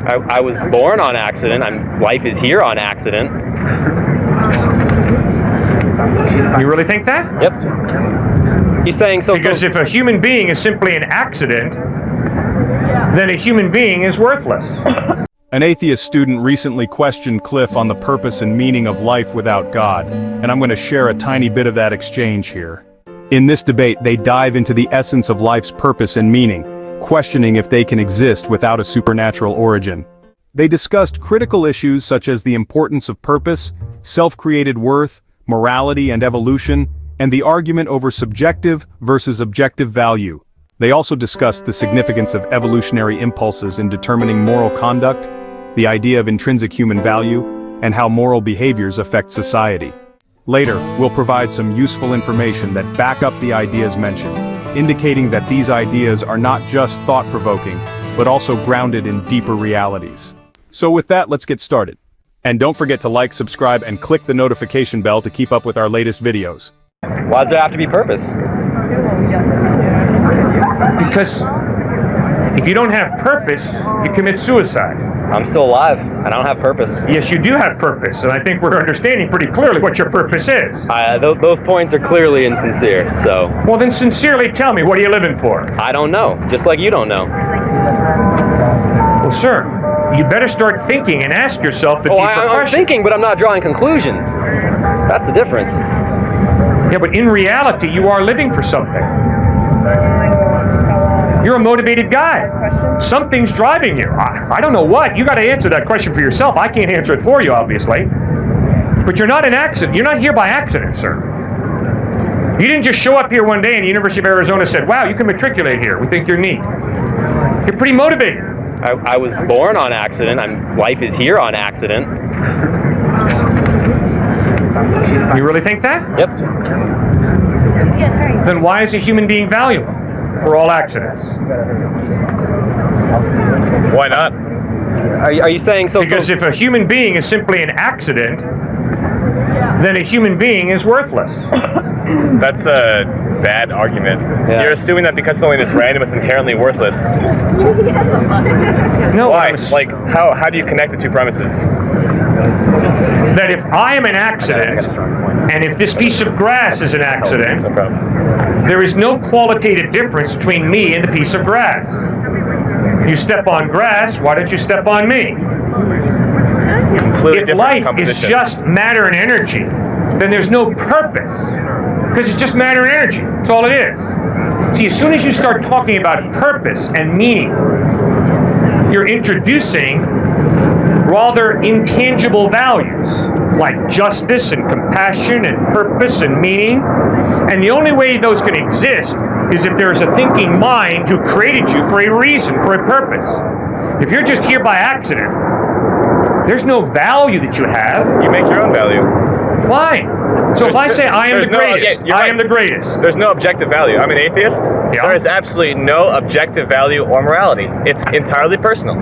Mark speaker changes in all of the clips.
Speaker 1: I was born on accident. Life is here on accident.
Speaker 2: You really think that?
Speaker 1: Yep. He's saying so.
Speaker 2: Because if a human being is simply an accident, then a human being is worthless.
Speaker 3: An atheist student recently questioned Cliff on the purpose and meaning of life without God, and I'm going to share a tiny bit of that exchange here. In this debate, they dive into the essence of life's purpose and meaning, questioning if they can exist without a supernatural origin. They discussed critical issues such as the importance of purpose, self-created worth, morality and evolution, and the argument over subjective versus objective value. They also discussed the significance of evolutionary impulses in determining moral conduct, the idea of intrinsic human value, and how moral behaviors affect society. Later, we'll provide some useful information that back up the ideas mentioned, indicating that these ideas are not just thought-provoking, but also grounded in deeper realities. So with that, let's get started. And don't forget to like, subscribe, and click the notification bell to keep up with our latest videos.
Speaker 1: Why does there have to be purpose?
Speaker 2: Because if you don't have purpose, you commit suicide.
Speaker 1: I'm still alive, and I don't have purpose.
Speaker 2: Yes, you do have purpose, and I think we're understanding pretty clearly what your purpose is.
Speaker 1: Those points are clearly insincere, so...
Speaker 2: Well, then sincerely tell me, what are you living for?
Speaker 1: I don't know, just like you don't know.
Speaker 2: Well, sir, you better start thinking and ask yourself the deeper question.
Speaker 1: I'm thinking, but I'm not drawing conclusions. That's the difference.
Speaker 2: Yeah, but in reality, you are living for something. You're a motivated guy. Something's driving you. I don't know what. You got to answer that question for yourself. I can't answer it for you, obviously. But you're not an accident. You're not here by accident, sir. You didn't just show up here one day and the University of Arizona said, wow, you can matriculate here. We think you're neat. You're pretty motivated.
Speaker 1: I was born on accident. Life is here on accident.
Speaker 2: You really think that?
Speaker 1: Yep.
Speaker 2: Then why is a human being valuable for all accidents?
Speaker 1: Why not? Are you saying so?
Speaker 2: Because if a human being is simply an accident, then a human being is worthless.
Speaker 4: That's a bad argument.
Speaker 1: Yeah.
Speaker 4: You're assuming that because something is random, it's inherently worthless.
Speaker 2: No.
Speaker 4: Why? How do you connect the two premises?
Speaker 2: That if I am an accident, and if this piece of grass is an accident,
Speaker 4: No problem.
Speaker 2: there is no qualitative difference between me and the piece of grass. You step on grass, why don't you step on me?
Speaker 4: Completely
Speaker 2: If
Speaker 4: different
Speaker 2: life is
Speaker 4: composition.
Speaker 2: just matter and energy, then there's no purpose. Because it's just matter and energy. That's all it is. See, as soon as you start talking about purpose and meaning, you're introducing rather intangible values like justice and compassion and purpose and meaning. And the only way those can exist is if there's a thinking mind who created you for a reason, for a purpose. If you're just here by accident, there's no value that you have.
Speaker 4: You make your own value.
Speaker 2: Fine. So if I say I am the greatest, I am the greatest.
Speaker 4: There's no objective value. I'm an atheist.
Speaker 2: Yeah.
Speaker 4: There is absolutely no objective value or morality. It's entirely personal.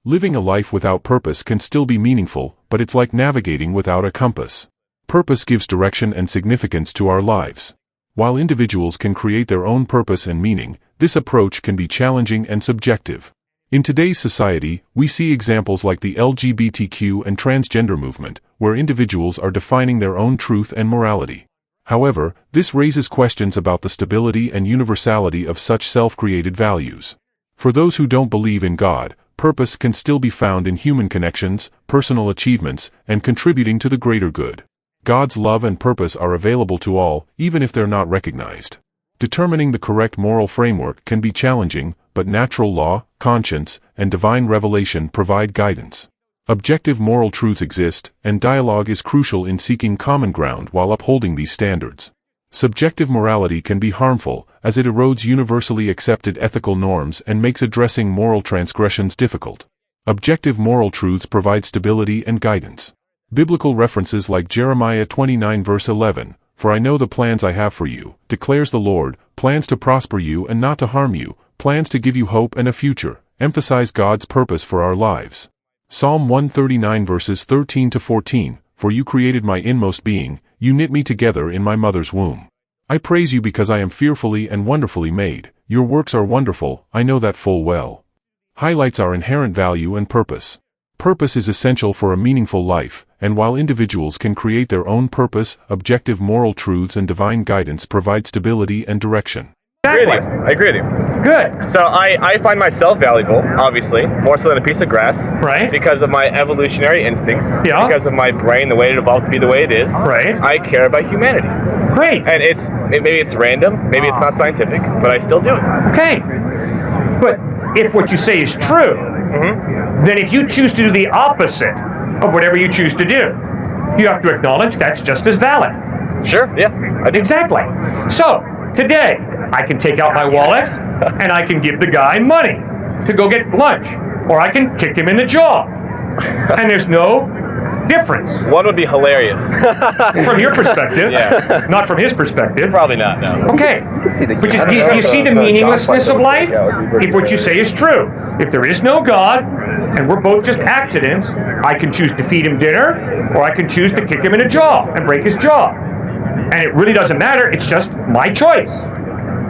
Speaker 5: Living a life without purpose can still be meaningful, but it's like navigating without a compass. Purpose gives direction and significance to our lives. While individuals can create their own purpose and meaning, this approach can be challenging and subjective. In today's society, we see examples like the LGBTQ and transgender movement, where individuals are defining their own truth and morality. However, this raises questions about the stability and universality of such self-created values. For those who don't believe in God, purpose can still be found in human connections, personal achievements, and contributing to the greater good. God's love and purpose are available to all, even if they're not recognized. Determining the correct moral framework can be challenging, but natural law, conscience, and divine revelation provide guidance. Objective moral truths exist, and dialogue is crucial in seeking common ground while upholding these standards. Subjective morality can be harmful, as it erodes universally accepted ethical norms and makes addressing moral transgressions difficult. Objective moral truths provide stability and guidance. Biblical references like Jeremiah 29 verse 11, "For I know the plans I have for you, declares the Lord, plans to prosper you and not to harm you, plans to give you hope and a future," emphasize God's purpose for our lives. Psalm 139 verses 13 to 14, "For you created my inmost being, you knit me together in my mother's womb. I praise you because I am fearfully and wonderfully made, your works are wonderful, I know that full well." highlights our inherent value and purpose. Purpose is essential for a meaningful life, and while individuals can create their own purpose, objective moral truths and divine guidance provide stability and direction.
Speaker 4: I agree with you.
Speaker 2: Good.
Speaker 4: So I find myself valuable, obviously, more so than a piece of grass.
Speaker 2: Right.
Speaker 4: Because of my evolutionary instincts.
Speaker 2: Yeah.
Speaker 4: Because of my brain, the way it evolved to be the way it is.
Speaker 2: Right.
Speaker 4: I care about humanity.
Speaker 2: Great.
Speaker 4: And maybe it's random, maybe it's not scientific, but I still do it.
Speaker 2: Okay. But if what you say is true, then if you choose to do the opposite of whatever you choose to do, you have to acknowledge that's just as valid.
Speaker 4: Sure, yeah, I do.
Speaker 2: Exactly. So, today, I can take out my wallet and I can give the guy money to go get lunch. Or I can kick him in the jaw. And there's no difference.
Speaker 4: One would be hilarious.
Speaker 2: From your perspective.
Speaker 4: Yeah.
Speaker 2: Not from his perspective.
Speaker 4: Probably not, no.
Speaker 2: Okay. But do you see the meaninglessness of life? If what you say is true. If there is no God, and we're both just accidents, I can choose to feed him dinner, or I can choose to kick him in the jaw and break his jaw. And it really doesn't matter, it's just my choice.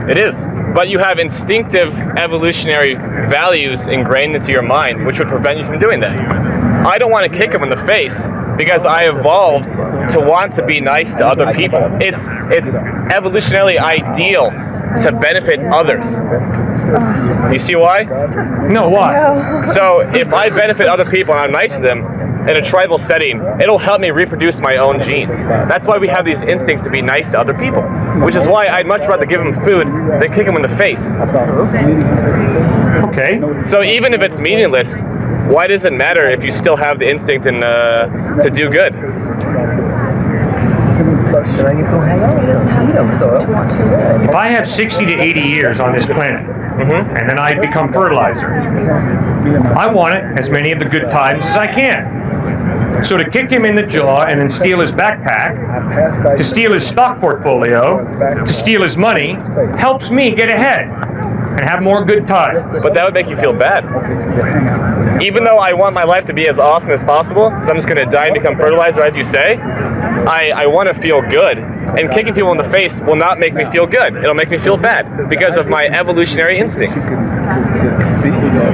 Speaker 4: It is. But you have instinctive evolutionary values ingrained into your mind, which would prevent you from doing that. I don't want to kick him in the face because I evolved to want to be nice to other people. It's evolutionarily ideal to benefit others. Do you see why?
Speaker 2: No, why?
Speaker 4: So if I benefit other people and I'm nice to them, in a tribal setting, it'll help me reproduce my own genes. That's why we have these instincts to be nice to other people, which is why I'd much rather give them food than kick them in the face.
Speaker 2: Okay.
Speaker 4: So even if it's meaningless, why does it matter if you still have the instinct and to do good?
Speaker 2: If I have 60 to 80 years on this planet, and then I become fertilizer, I want it as many of the good times as I can. So to kick him in the jaw and then steal his backpack, to steal his stock portfolio, to steal his money, helps me get ahead and have more good times.
Speaker 4: But that would make you feel bad. Even though I want my life to be as awesome as possible, because I'm just going to die and become fertilizer, as you say, I want to feel good. And kicking people in the face will not make me feel good. It'll make me feel bad because of my evolutionary instincts.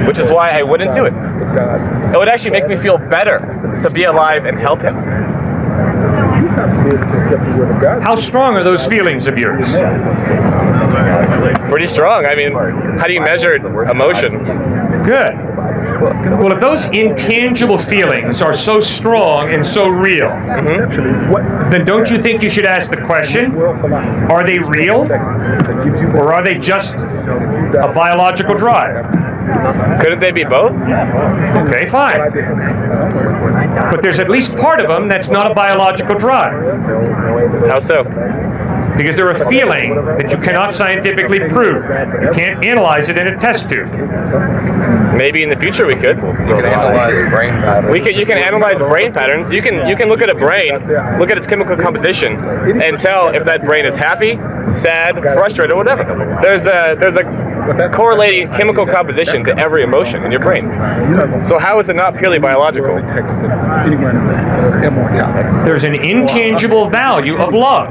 Speaker 4: Which is why I wouldn't do it. It would actually make me feel better to be alive and help him.
Speaker 2: How strong are those feelings of yours?
Speaker 4: Pretty strong. I mean, how do you measure emotion?
Speaker 2: Good. Well, if those intangible feelings are so strong and so real, then don't you think you should ask the question, are they real? Or are they just a biological drive?
Speaker 4: Couldn't they be both?
Speaker 2: Okay, fine. But there's at least part of them that's not a biological drive.
Speaker 4: How so?
Speaker 2: Because they're a feeling that you cannot scientifically prove. You can't analyze it in a test tube.
Speaker 4: Maybe in the future we could. You can analyze brain patterns. You can analyze brain patterns. You can look at a brain, look at its chemical composition, and tell if that brain is happy, sad, frustrated, or whatever. There's a correlating chemical composition to every emotion in your brain. So how is it not purely biological?
Speaker 2: There's an intangible value of love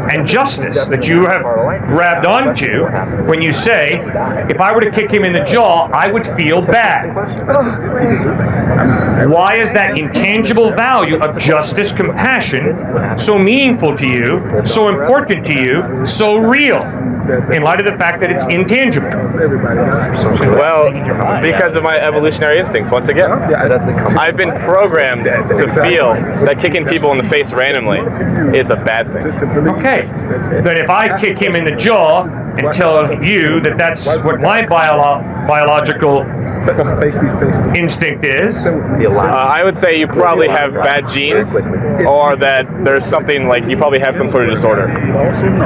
Speaker 2: and justice that you have grabbed onto when you say, if I were to kick him in the jaw, I would feel bad. Why is that intangible value of justice, compassion, so meaningful to you, so important to you, so real, in light of the fact that it's intangible?
Speaker 4: Well, because of my evolutionary instincts, once again. I've been programmed to feel that kicking people in the face randomly is a bad thing.
Speaker 2: Okay, then if I kick him in the jaw and tell you that that's what my biological instinct is,
Speaker 4: I would say you probably have bad genes, or that there's something like you probably have some sort of disorder.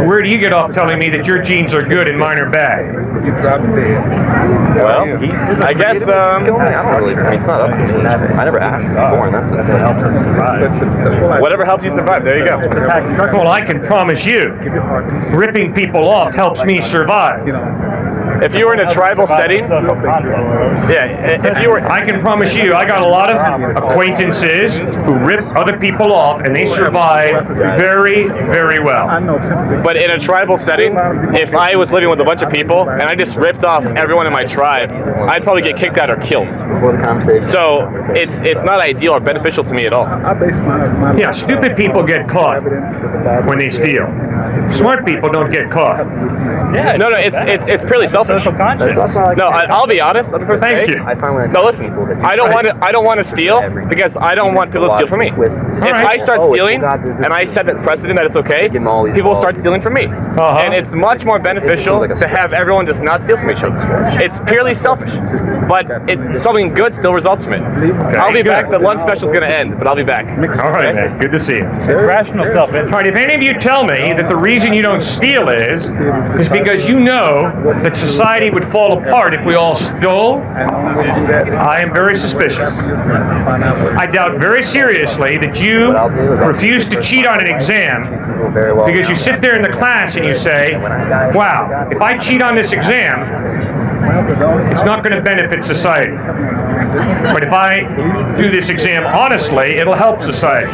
Speaker 2: Where do you get off telling me that your genes are good and mine are bad?
Speaker 4: Well, I guess it's not up to me. I never asked to be born. That's what helps us survive. Whatever helps you survive. There you go.
Speaker 2: Well, I can promise you, ripping people off helps me survive.
Speaker 4: If you were in a tribal setting, if you were,
Speaker 2: I can promise you, I got a lot of acquaintances who rip other people off, and they survive very, very well.
Speaker 4: but in a tribal setting, if I was living with a bunch of people and I just ripped off everyone in my tribe, I'd probably get kicked out or killed. So it's not ideal or beneficial to me at all.
Speaker 2: Yeah, stupid people get caught when they steal. Smart people don't get caught.
Speaker 4: No, it's purely selfish. No, I'll be honest.
Speaker 2: Thank you.
Speaker 4: No, listen. I don't want to steal because I don't want people to steal from me. If I start stealing and I set the precedent that it's okay, people will start stealing from me. And it's much more beneficial to have everyone just not steal from each other. It's purely selfish, but something good still results from it. I'll be back. The lunch special is going to end, but I'll be back.
Speaker 2: All right, man. Good to see you.
Speaker 6: Rational self-interest.
Speaker 2: All right, if any of you tell me that the reason you don't steal is because you know that society would fall apart if we all stole, I am very suspicious. I doubt very seriously that you refuse to cheat on an exam because you sit there in the class and you say, wow, if I cheat on this exam, it's not going to benefit society. But if I do this exam honestly, it'll help society.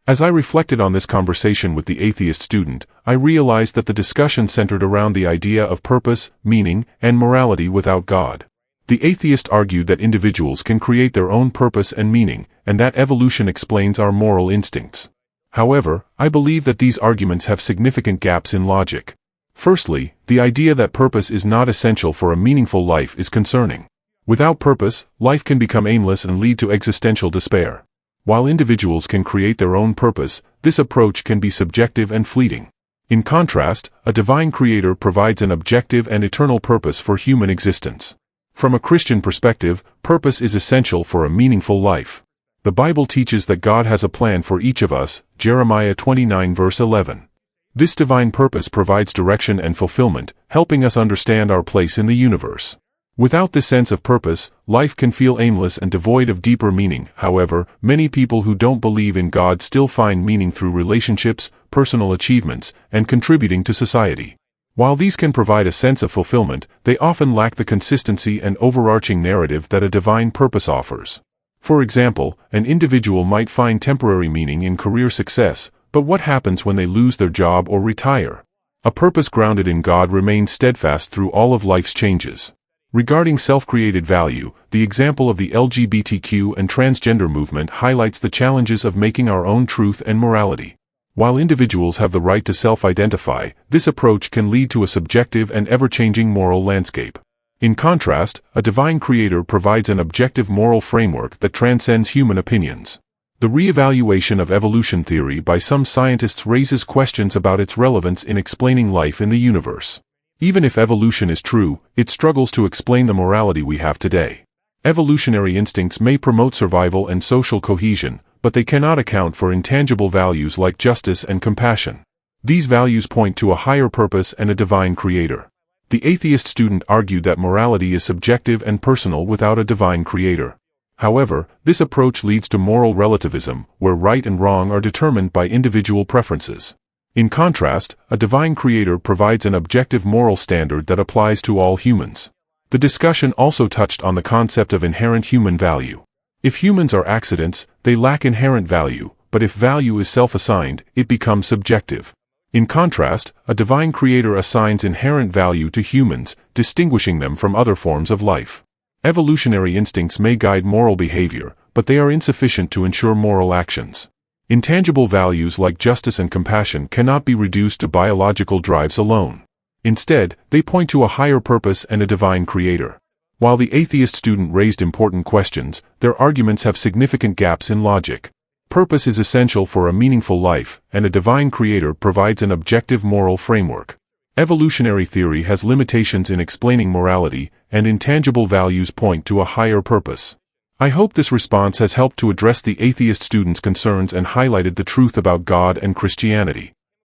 Speaker 5: As I reflected on this conversation with the atheist student, I realized that the discussion centered around the idea of purpose, meaning, and morality without God. The atheist argued that individuals can create their own purpose and meaning, and that evolution explains our moral instincts. However, I believe that these arguments have significant gaps in logic. Firstly, the idea that purpose is not essential for a meaningful life is concerning. Without purpose, life can become aimless and lead to existential despair. While individuals can create their own purpose, this approach can be subjective and fleeting. In contrast, a divine creator provides an objective and eternal purpose for human existence. From a Christian perspective, purpose is essential for a meaningful life. The Bible teaches that God has a plan for each of us, Jeremiah 29 verse 11. This divine purpose provides direction and fulfillment, helping us understand our place in the universe. Without this sense of purpose, life can feel aimless and devoid of deeper meaning. However, many people who don't believe in God still find meaning through relationships, personal achievements, and contributing to society. While these can provide a sense of fulfillment, they often lack the consistency and overarching narrative that a divine purpose offers. For example, an individual might find temporary meaning in career success, but what happens when they lose their job or retire? A purpose grounded in God remains steadfast through all of life's changes. Regarding self-created value, the example of the LGBTQ and transgender movement highlights the challenges of making our own truth and morality. While individuals have the right to self-identify, this approach can lead to a subjective and ever-changing moral landscape. In contrast, a divine creator provides an objective moral framework that transcends human opinions. The re-evaluation of evolution theory by some scientists raises questions about its relevance in explaining life in the universe. Even if evolution is true, it struggles to explain the morality we have today. Evolutionary instincts may promote survival and social cohesion, but they cannot account for intangible values like justice and compassion. These values point to a higher purpose and a divine creator. The atheist student argued that morality is subjective and personal without a divine creator. However, this approach leads to moral relativism, where right and wrong are determined by individual preferences. In contrast, a divine creator provides an objective moral standard that applies to all humans. The discussion also touched on the concept of inherent human value. If humans are accidents, they lack inherent value, but if value is self-assigned, it becomes subjective. In contrast, a divine creator assigns inherent value to humans, distinguishing them from other forms of life. Evolutionary instincts may guide moral behavior, but they are insufficient to ensure moral actions. Intangible values like justice and compassion cannot be reduced to biological drives alone. Instead, they point to a higher purpose and a divine creator. While the atheist student raised important questions, their arguments have significant gaps in logic. Purpose is essential for a meaningful life, and a divine creator provides an objective moral framework. Evolutionary theory has limitations in explaining morality, and intangible values point to a higher purpose. I hope this response has helped to address the atheist student's concerns and highlighted the truth about God and Christianity.